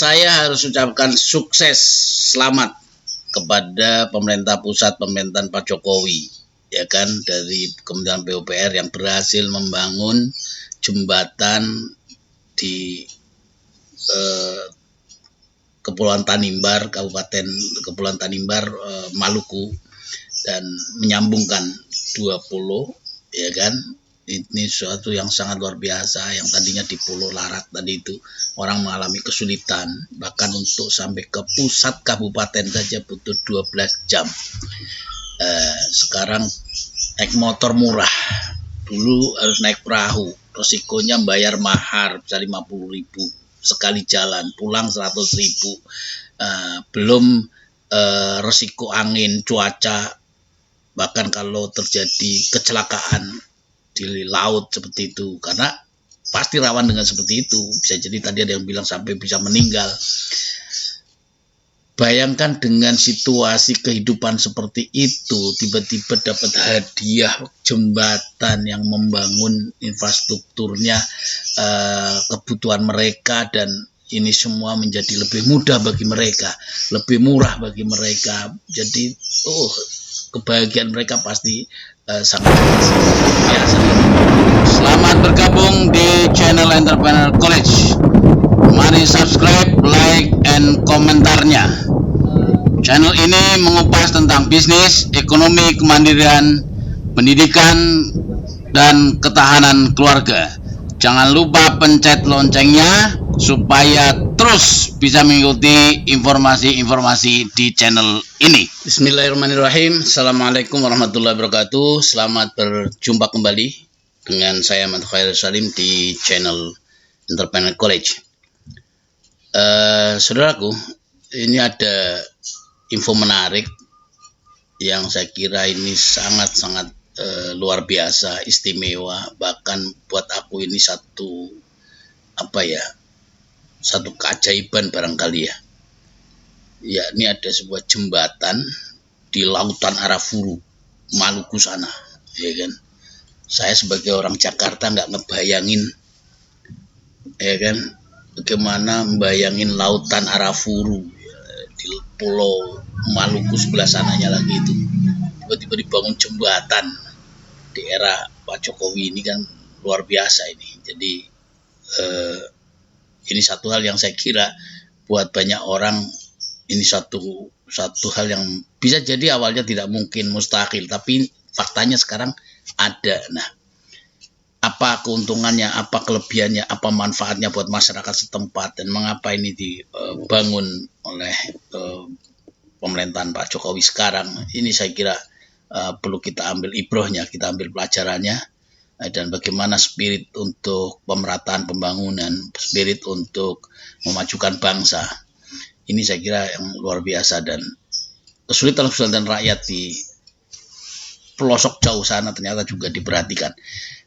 Saya harus ucapkan sukses, selamat kepada pemerintah pusat, pemerintahan Pak Jokowi, ya kan, dari Kementerian PUPR yang berhasil membangun jembatan di Kepulauan Tanimbar, Kabupaten Kepulauan Tanimbar, Maluku, dan menyambungkan 2 pulau, ya kan. Ini suatu yang sangat luar biasa, yang tadinya di Pulau Larat tadi itu orang mengalami kesulitan, bahkan untuk sampai ke pusat kabupaten saja butuh 12 jam. Sekarang naik motor murah, dulu harus naik perahu, resikonya bayar mahar, bisa 50.000 sekali jalan, pulang 100.000, belum resiko angin, cuaca, bahkan kalau terjadi kecelakaan di laut seperti itu, karena pasti rawan dengan seperti itu. Bisa jadi tadi ada yang bilang sampai bisa meninggal. Bayangkan dengan situasi kehidupan seperti itu, tiba-tiba dapat hadiah jembatan yang membangun infrastrukturnya, kebutuhan mereka, dan ini semua menjadi lebih mudah bagi mereka, lebih murah bagi mereka. Jadi kebahagiaan mereka pasti sangat biasa. Selamat bergabung di channel Entrepreneur College. Mari subscribe, like, and komentarnya. Channel ini mengupas tentang bisnis, ekonomi, kemandirian, pendidikan, dan ketahanan keluarga. Jangan lupa pencet loncengnya supaya terus bisa mengikuti informasi-informasi di channel ini. Bismillahirrahmanirrahim. Assalamualaikum warahmatullahi wabarakatuh. Selamat berjumpa kembali dengan saya Ahmad Khairul Salim di channel Entrepreneur College. Saudaraku, ini ada info menarik yang saya kira ini sangat-sangat luar biasa, istimewa. Bahkan buat aku ini satu keajaiban barangkali ya. Ya, ini ada sebuah jembatan di lautan Arafuru, Maluku sana, ya kan. Saya sebagai orang Jakarta nggak ngebayangin, ya kan, bagaimana membayangin lautan Arafuru di Pulau Maluku sebelah sananya lagi itu. Tiba-tiba dibangun jembatan di era Pak Jokowi ini, kan luar biasa ini. Jadi ini satu hal yang saya kira buat banyak orang ini satu hal yang bisa jadi awalnya tidak mungkin, mustahil, tapi faktanya sekarang ada. Nah, apa keuntungannya, apa kelebihannya, apa manfaatnya buat masyarakat setempat, dan mengapa ini dibangun oleh pemerintahan Pak Jokowi sekarang? Ini saya kira perlu kita ambil ibrohnya, kita ambil pelajarannya, dan bagaimana spirit untuk pemerataan pembangunan, spirit untuk memajukan bangsa. Ini saya kira yang luar biasa, dan kesulitan rakyat di pelosok jauh sana ternyata juga diperhatikan.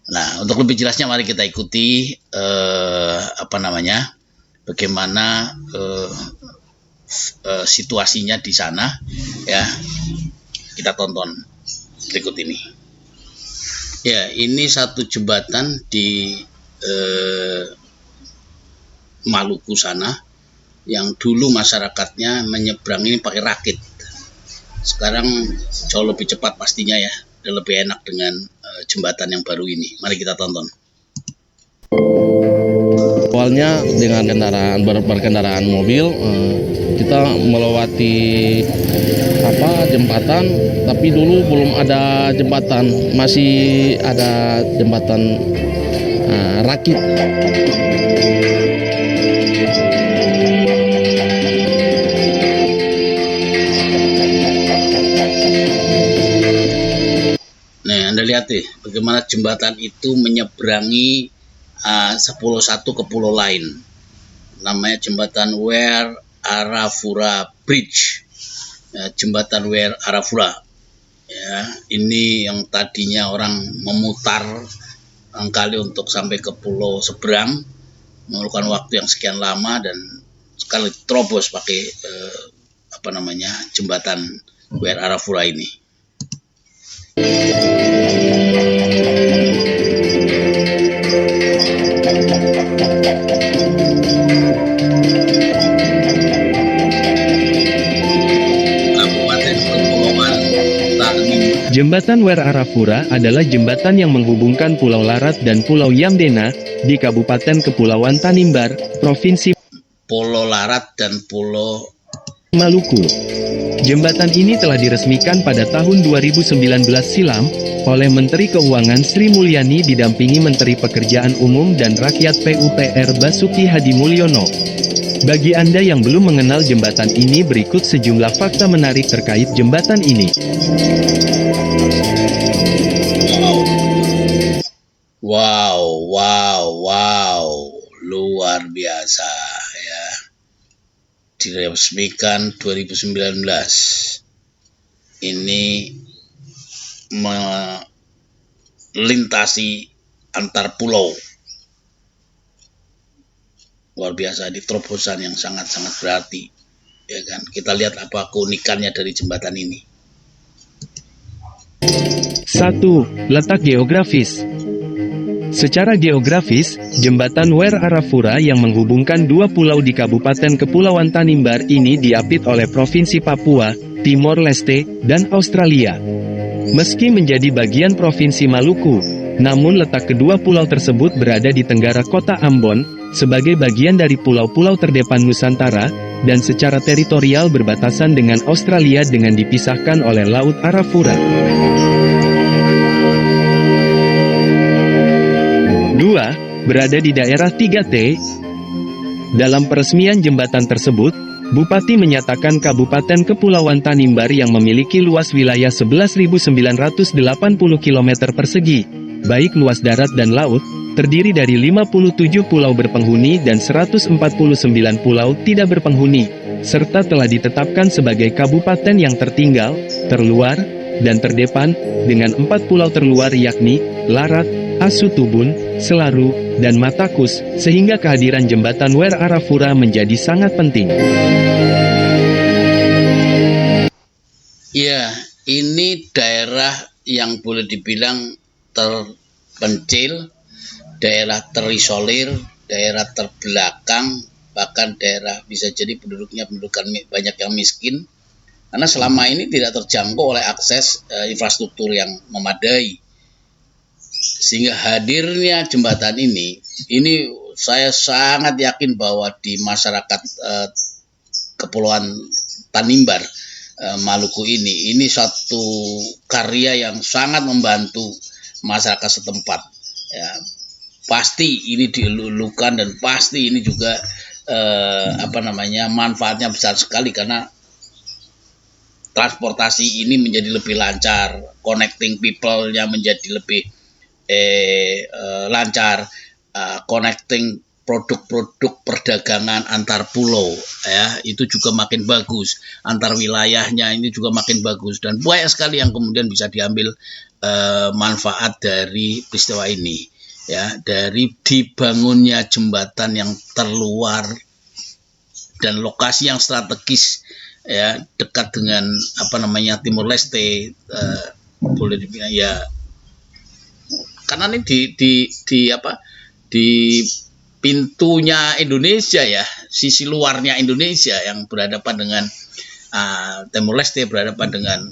Nah, untuk lebih jelasnya mari kita ikuti bagaimana situasinya di sana ya. Kita tonton berikut ini. Ya, ini satu jembatan di Maluku sana yang dulu masyarakatnya menyeberang ini pakai rakit. Sekarang jauh lebih cepat pastinya ya, dan lebih enak dengan jembatan yang baru ini. Mari kita tonton. Awalnya dengan berkendaraan mobil, kita melewati jembatan, tapi dulu belum ada jembatan, masih ada jembatan rakit. Nah, Anda lihat nih, bagaimana jembatan itu menyeberangi pulau satu ke pulau lain. Namanya jembatan Wear Arafura Bridge. Ya, jembatan Wear Arafura. Ya, ini yang tadinya orang memutar barangkali untuk sampai ke pulau seberang, memerlukan waktu yang sekian lama, dan sekali terobos pakai jembatan Wear Arafura ini. Jembatan Wer Arafura adalah jembatan yang menghubungkan Pulau Larat dan Pulau Yamdena di Kabupaten Kepulauan Tanimbar, Provinsi Pulau Larat dan Pulau Maluku. Jembatan ini telah diresmikan pada tahun 2019 silam oleh Menteri Keuangan Sri Mulyani didampingi Menteri Pekerjaan Umum dan Rakyat PUPR Basuki Hadi Mulyono. Bagi Anda yang belum mengenal jembatan ini, berikut sejumlah fakta menarik terkait jembatan ini. Wow, luar biasa ya. Diresmikan 2019. Ini melintasi antar pulau. Luar biasa, di terobosan yang sangat-sangat berarti. Ya kan? Kita lihat apa keunikannya dari jembatan ini. 1. Letak geografis. Secara geografis, jembatan Wer Arafura yang menghubungkan dua pulau di Kabupaten Kepulauan Tanimbar ini diapit oleh Provinsi Papua, Timor Leste, dan Australia. Meski menjadi bagian Provinsi Maluku, namun letak kedua pulau tersebut berada di tenggara kota Ambon, sebagai bagian dari pulau-pulau terdepan Nusantara, dan secara teritorial berbatasan dengan Australia dengan dipisahkan oleh Laut Arafura. 2. Berada di daerah 3T. Dalam peresmian jembatan tersebut, Bupati menyatakan Kabupaten Kepulauan Tanimbar yang memiliki luas wilayah 11.980 km persegi, baik luas darat dan laut, terdiri dari 57 pulau berpenghuni dan 149 pulau tidak berpenghuni, serta telah ditetapkan sebagai kabupaten yang tertinggal, terluar, dan terdepan, dengan 4 pulau terluar yakni Larat, Asutubun, Selaru, dan Matakus, sehingga kehadiran jembatan Wer Arafura menjadi sangat penting. Ya, ini daerah yang boleh dibilang terpencil, daerah terisolir, daerah terbelakang, bahkan daerah bisa jadi penduduknya banyak yang miskin, karena selama ini tidak terjangkau oleh akses infrastruktur yang memadai. Sehingga hadirnya jembatan ini saya sangat yakin bahwa di masyarakat Kepulauan Tanimbar, Maluku ini satu karya yang sangat membantu masyarakat setempat. Ya, pasti ini dilulukan dan pasti ini juga manfaatnya besar sekali karena transportasi ini menjadi lebih lancar, connecting people-nya menjadi lebih lancar, connecting produk-produk perdagangan antar pulau ya, itu juga makin bagus, antar wilayahnya ini juga makin bagus, dan banyak sekali yang kemudian bisa diambil manfaat dari peristiwa ini ya, dari dibangunnya jembatan yang terluar dan lokasi yang strategis ya, dekat dengan Timor Leste, boleh dibilang ya, karena ini di pintunya Indonesia ya, sisi luarnya Indonesia yang berhadapan dengan Timor Leste, berhadapan dengan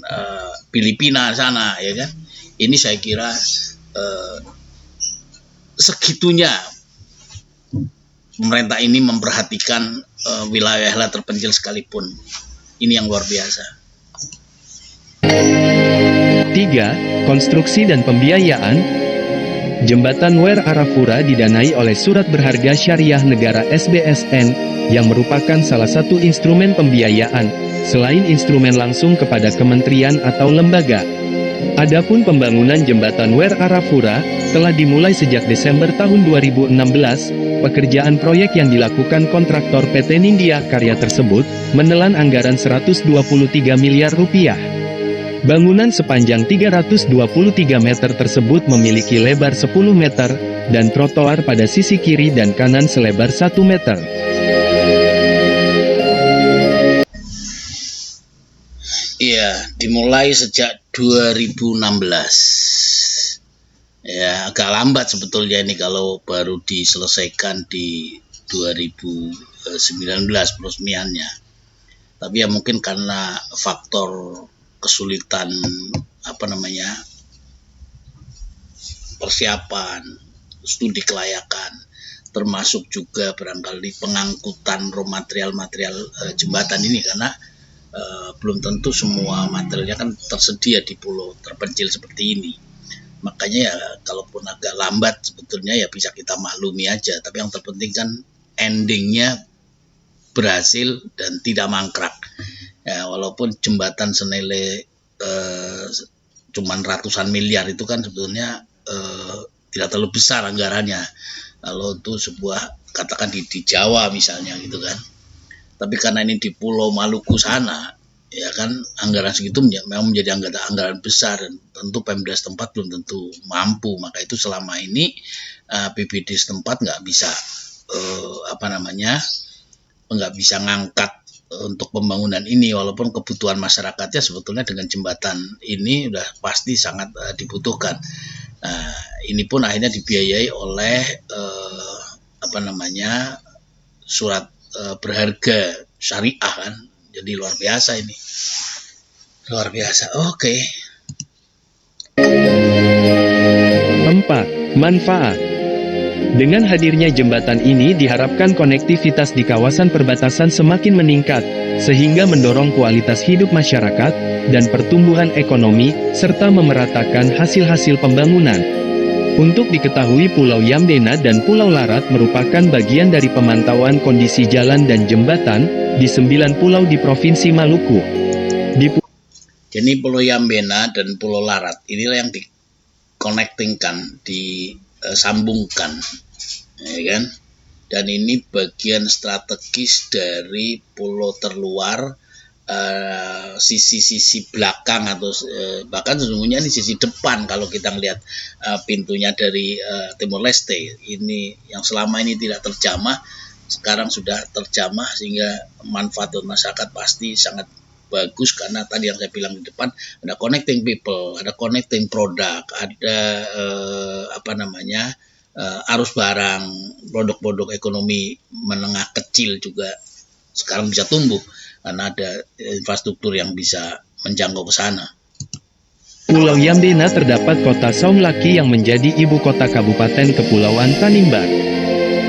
Filipina sana ya kan. Ini saya kira segitunya pemerintah ini memperhatikan wilayah terpencil sekalipun. Ini yang luar biasa. 3. Konstruksi dan pembiayaan. Jembatan Wer Arafura didanai oleh Surat Berharga Syariah Negara SBSN, yang merupakan salah satu instrumen pembiayaan, selain instrumen langsung kepada kementerian atau lembaga. Adapun pembangunan jembatan Wer Arafura telah dimulai sejak Desember tahun 2016. Pekerjaan proyek yang dilakukan kontraktor PT Nindya Karya tersebut menelan anggaran 123 miliar rupiah. Bangunan sepanjang 323 meter tersebut memiliki lebar 10 meter, dan trotoar pada sisi kiri dan kanan selebar 1 meter. Iya, dimulai sejak 2016. Ya, agak lambat sebetulnya ini kalau baru diselesaikan di 2019 peresmiannya. Tapi ya mungkin karena faktor kesulitan persiapan, studi kelayakan, termasuk juga barangkali pengangkutan raw material jembatan ini, karena belum tentu semua materialnya kan tersedia di pulau terpencil seperti ini. Makanya ya kalaupun agak lambat sebetulnya ya bisa kita maklumi aja, tapi yang terpenting kan endingnya berhasil dan tidak mangkrak. Ya, walaupun jembatan senilai cuman ratusan miliar itu kan sebetulnya tidak terlalu besar anggarannya. Kalau itu sebuah katakan di Jawa misalnya gitu kan. Tapi karena ini di Pulau Maluku sana, ya kan anggaran segitu memang menjadi anggaran besar, dan tentu Pemda setempat belum tentu mampu. Maka itu selama ini BPD setempat nggak bisa nggak bisa ngangkat untuk pembangunan ini, walaupun kebutuhan masyarakatnya sebetulnya dengan jembatan ini udah pasti sangat dibutuhkan. Ini pun akhirnya dibiayai oleh surat berharga syariah kan, jadi luar biasa ini, luar biasa. Oke. 4. Manfaat. Dengan hadirnya jembatan ini diharapkan konektivitas di kawasan perbatasan semakin meningkat, sehingga mendorong kualitas hidup masyarakat dan pertumbuhan ekonomi, serta memeratakan hasil-hasil pembangunan. Untuk diketahui, Pulau Yambena dan Pulau Larat merupakan bagian dari pemantauan kondisi jalan dan jembatan di 9 pulau di Provinsi Maluku. Jadi Pulau Yambena dan Pulau Larat inilah yang dikonektingkan, disambungkan, ya kan? Dan ini bagian strategis dari pulau terluar, sisi-sisi belakang atau bahkan sesungguhnya ini sisi depan kalau kita melihat pintunya dari Timur Leste. Ini yang selama ini tidak terjamah, sekarang sudah terjamah, sehingga manfaat untuk masyarakat pasti sangat bagus, karena tadi yang saya bilang di depan ada connecting people, ada connecting produk, ada arus barang, produk-produk ekonomi menengah kecil juga sekarang bisa tumbuh karena ada infrastruktur yang bisa menjangkau ke sana. Pulau Yambena terdapat kota Saumlaki yang menjadi ibu kota Kabupaten Kepulauan Tanimbar.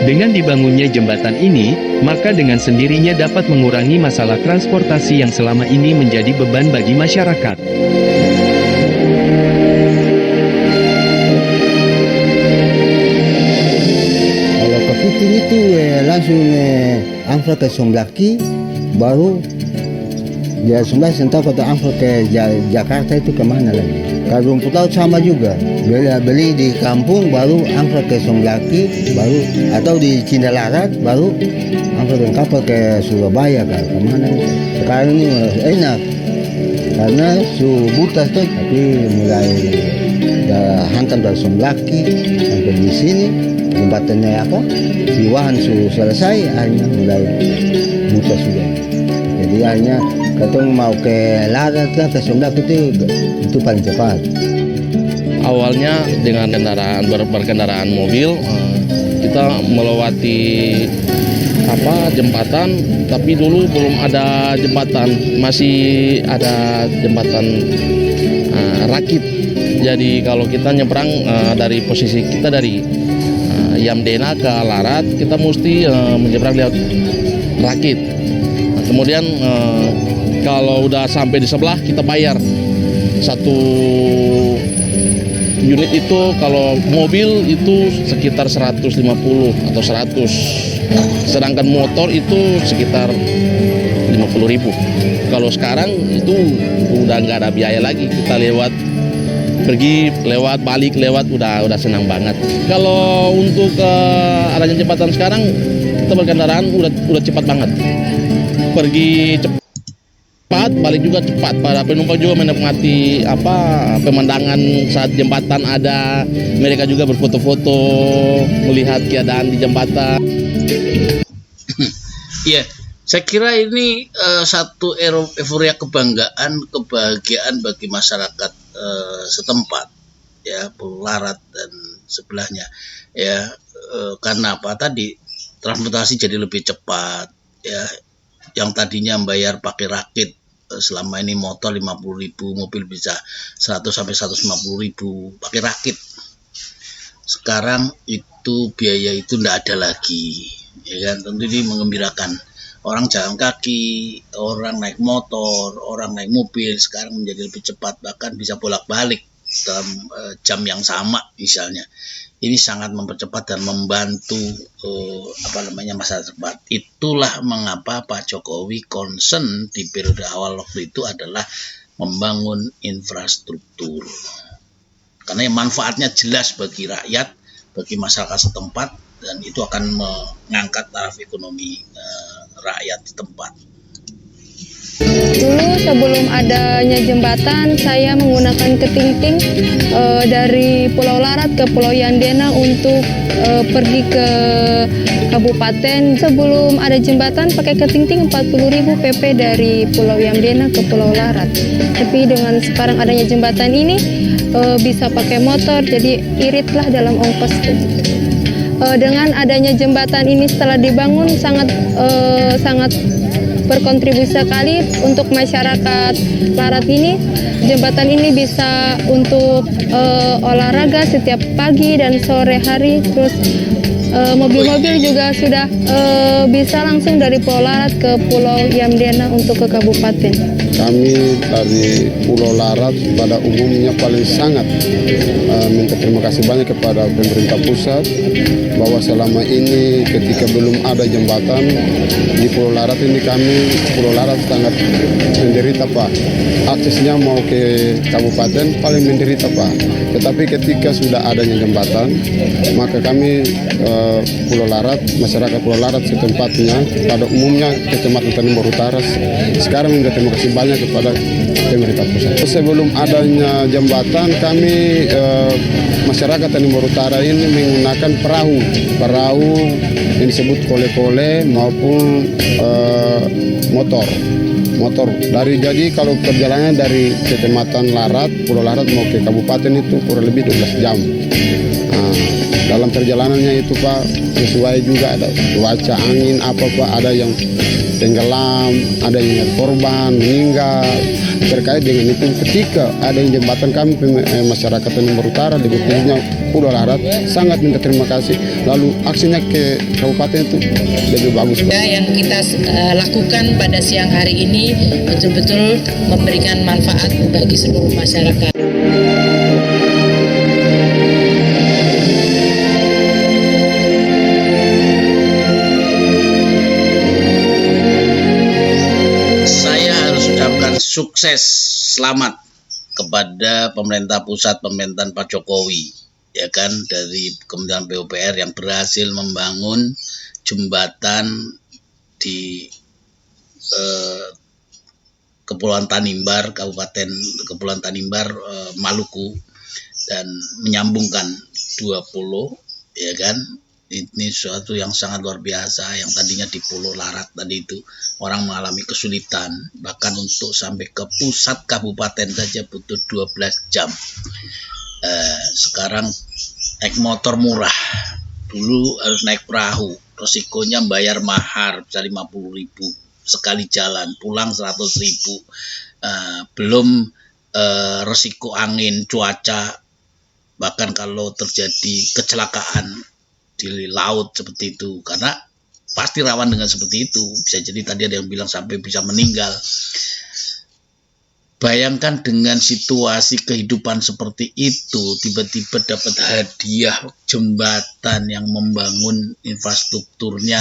Dengan dibangunnya jembatan ini, maka dengan sendirinya dapat mengurangi masalah transportasi yang selama ini menjadi beban bagi masyarakat. Kalau kepiting itu langsung angkot ke Saumlaki, baru ya sebelah sentak kota angkot ke Jakarta itu kemana lagi? Kalau rumput laut sama juga, beli di kampung baru angkot ke Saumlaki, baru atau di Cindalarat baru angkot dengan kapal ke Surabaya kan, kemana? Sekarang ini enak karena butas tuh, tapi mulai hantam dari Saumlaki sampai di sini jembatannya di Wahan selesai, akhirnya mulai butas sudah. Jadi akhirnya katong mau ke Larat lah, ke Saumlaki itu paling cepat. Awalnya dengan berkendaraan mobil, kita melewati jembatan, tapi dulu belum ada jembatan, masih ada jembatan rakit. Jadi kalau kita nyebrang dari posisi kita dari Yambena ke Larat, kita mesti menyeberang lewat rakit. Kemudian kalau udah sampai di sebelah, kita bayar. Satu unit itu kalau mobil itu sekitar 150 atau 100. Sedangkan motor itu sekitar 50.000. Kalau sekarang itu udah nggak ada biaya lagi, kita pergi lewat balik lewat udah senang banget. Kalau untuk adanya jembatan sekarang, kita berkendaraan udah cepat banget. Pergi cepat, balik juga cepat. Para penumpang juga menikmati pemandangan saat jembatan ada. Mereka juga berfoto-foto melihat keadaan di jembatan. Iya, saya kira ini satu euforia kebahagiaan bagi masyarakat setempat, ya, Pulau Larat dan sebelahnya, ya, karena apa tadi transportasi jadi lebih cepat, ya, yang tadinya membayar pakai rakit selama ini motor 50.000, mobil bisa 100 sampai 150.000 pakai rakit. Sekarang itu biaya itu tidak ada lagi, ya kan? Tentu ini mengembirakan. Orang jalan kaki, orang naik motor, orang naik mobil sekarang menjadi lebih cepat, bahkan bisa bolak-balik dalam jam yang sama misalnya. Ini sangat mempercepat dan membantu masa depan. Itulah mengapa Pak Jokowi concern di periode awal waktu itu adalah membangun infrastruktur. Karena manfaatnya jelas bagi rakyat, bagi masyarakat setempat, dan itu akan mengangkat taraf ekonomi rakyat setempat. Dulu sebelum adanya jembatan, saya menggunakan ketingting dari Pulau Larat ke Pulau Yamdena untuk pergi ke kabupaten. Sebelum ada jembatan pakai ketingting 40.000 PP dari Pulau Yamdena ke Pulau Larat. Tapi dengan sekarang adanya jembatan ini bisa pakai motor, jadi iritlah dalam ongkos. Dengan adanya jembatan ini setelah dibangun sangat berkontribusi sekali untuk masyarakat Larat ini. Jembatan ini bisa untuk olahraga setiap pagi dan sore hari. Terus mobil-mobil juga sudah bisa langsung dari Pulau Larat ke Pulau Yamdena untuk ke kabupaten. Kami dari Pulau Larat pada umumnya paling sangat minta terima kasih banyak kepada pemerintah pusat bahwa selama ini ketika belum ada jembatan di Pulau Larat ini, kami Pulau Larat sangat menderita Pak. Aksesnya mau ke kabupaten paling menderita Pak. Tetapi ketika sudah adanya jembatan, maka kami Pulau Larat, masyarakat Pulau Larat setempatnya pada umumnya Kecamatan Tanimbar Utara sekarang minta terima kasih banyak kepada pemerintah pusat. Sebelum adanya jembatan, kami masyarakat Tanimbar Utara ini menggunakan perahu yang disebut kole-kole maupun motor. Jadi kalau perjalanan dari Kecamatan Larat, Pulau Larat mau ke kabupaten itu kurang lebih 12 jam. Dalam perjalanannya itu Pak, sesuai juga ada cuaca, angin apa Pak, ada yang tenggelam, ada yang korban meninggal. Terkait dengan itu, ketika ada yang jembatan, kami masyarakat Tanimbar Utara, lebih khususnya Pulau Larat, sangat minta terima kasih. Lalu aksinya ke kabupaten itu lebih bagus Pak. Yang kita lakukan pada siang hari ini betul-betul memberikan manfaat bagi seluruh masyarakat. Sukses, selamat kepada pemerintah pusat, pemerintahan Pak Jokowi, ya kan, dari Kementerian PUPR yang berhasil membangun jembatan di Kepulauan Tanimbar, Kabupaten Kepulauan Tanimbar, Maluku, dan menyambungkan 2 pulau, ya kan. Ini sesuatu yang sangat luar biasa. Yang tadinya di Pulau Larat tadi itu orang mengalami kesulitan, bahkan untuk sampai ke pusat kabupaten saja butuh 12 jam. Sekarang naik motor murah, dulu harus naik perahu, resikonya bayar mahar, bisa 50.000 sekali jalan, pulang 100.000, belum resiko angin, cuaca, bahkan kalau terjadi kecelakaan di laut seperti itu, karena pasti rawan dengan seperti itu. Bisa jadi tadi ada yang bilang sampai bisa meninggal. Bayangkan dengan situasi kehidupan seperti itu, tiba-tiba dapat hadiah jembatan yang membangun infrastrukturnya,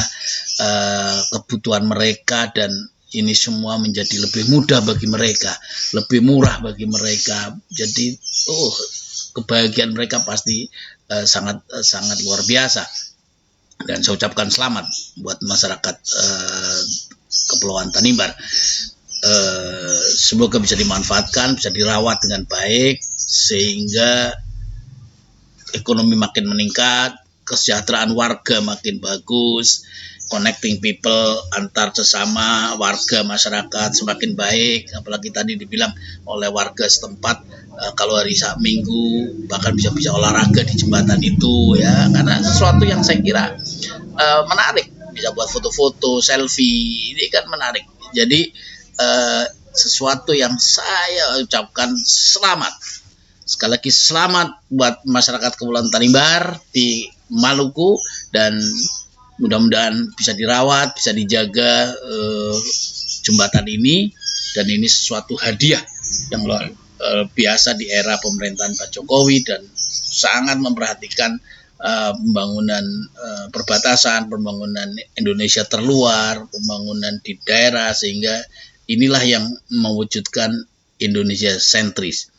kebutuhan mereka, dan ini semua menjadi lebih mudah bagi mereka, lebih murah bagi mereka. Jadi kebahagiaan mereka pasti sangat luar biasa. Dan saya ucapkan selamat buat masyarakat Kepulauan Tanimbar. Semoga bisa dimanfaatkan, bisa dirawat dengan baik, sehingga ekonomi makin meningkat, kesejahteraan warga makin bagus, connecting people antar sesama warga masyarakat semakin baik. Apalagi tadi dibilang oleh warga setempat, kalau hari Minggu bahkan bisa olahraga di jembatan itu, ya, karena sesuatu yang saya kira menarik, bisa buat foto-foto, selfie, ini kan menarik. Jadi sesuatu yang saya ucapkan selamat. Sekali lagi selamat buat masyarakat Kepulauan Tanimbar di Maluku, dan mudah-mudahan bisa dirawat, bisa dijaga jembatan ini, dan ini sesuatu hadiah yang luar biasa di era pemerintahan Pak Jokowi, dan sangat memperhatikan pembangunan perbatasan, pembangunan Indonesia terluar, pembangunan di daerah, sehingga inilah yang mewujudkan Indonesia sentris.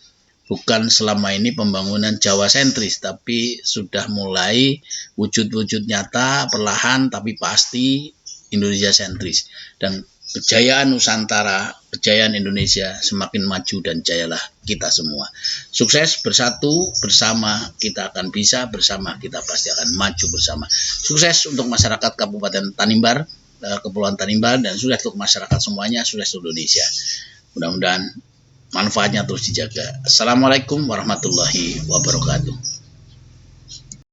Bukan selama ini pembangunan Jawa sentris, tapi sudah mulai wujud-wujud nyata, perlahan tapi pasti Indonesia sentris. Dan kejayaan Nusantara, kejayaan Indonesia semakin maju, dan jayalah kita semua. Sukses, bersatu, bersama kita akan bisa, bersama kita pasti akan maju bersama. Sukses untuk masyarakat Kabupaten Tanimbar, Kepulauan Tanimbar, dan sukses untuk masyarakat semuanya, sukses Indonesia. Mudah-mudahan manfaatnya terus dijaga. Assalamualaikum warahmatullahi wabarakatuh.